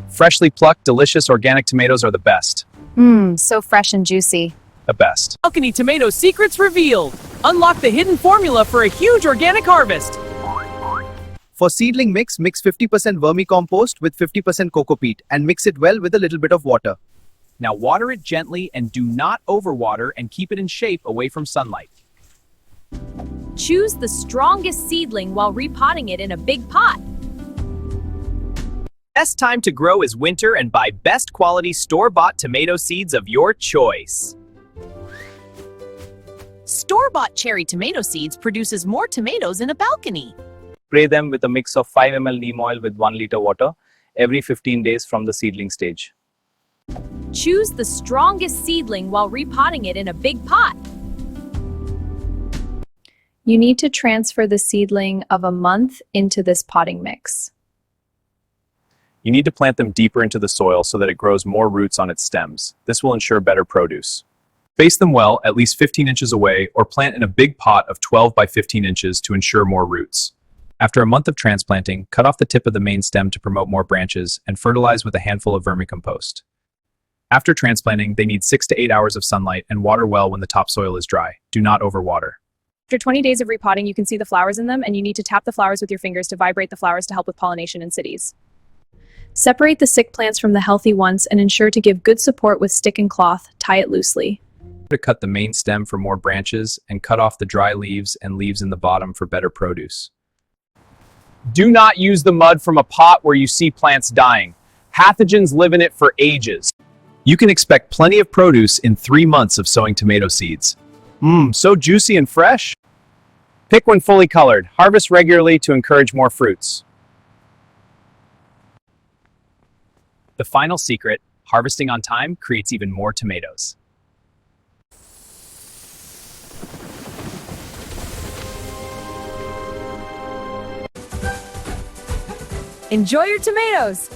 Freshly plucked, delicious organic tomatoes are the best. Mmm, so fresh and juicy. The best. Balcony tomato secrets revealed. Unlock the hidden formula for a huge organic harvest. For seedling mix, mix 50% vermicompost with 50% coco peat and mix it well with a little bit of water. Now water it gently and do not overwater and keep it in shape away from sunlight. Choose the strongest seedling while repotting it in a big pot. Best time to grow is winter and buy best quality store-bought tomato seeds of your choice. Store-bought cherry tomato seeds produces more tomatoes in a balcony. Spray them with a mix of 5 ml neem oil with 1 liter water every 15 days from the seedling stage. Choose the strongest seedling while repotting it in a big pot. You need to transfer the seedling of a month into this potting mix. You need to plant them deeper into the soil so that it grows more roots on its stems. This will ensure better produce. Space them well, at least 15 inches away, or plant in a big pot of 12 by 15 inches to ensure more roots. After a month of transplanting, cut off the tip of the main stem to promote more branches and fertilize with a handful of vermicompost. After transplanting, they need 6 to 8 hours of sunlight and water well when the topsoil is dry. Do not overwater. After 20 days of repotting, you can see the flowers in them, and you need to tap the flowers with your fingers to vibrate the flowers to help with pollination in cities. Separate the sick plants from the healthy ones and ensure to give good support with stick and cloth. Tie it loosely. To cut the main stem for more branches and cut off the dry leaves and leaves in the bottom for better produce. Do not use the mud from a pot where you see plants dying. Pathogens live in it for ages. You can expect plenty of produce in 3 months of sowing tomato seeds. Mmm, so juicy and fresh. Pick when fully colored. Harvest regularly to encourage more fruits. The final secret, harvesting on time creates even more tomatoes. Enjoy your tomatoes!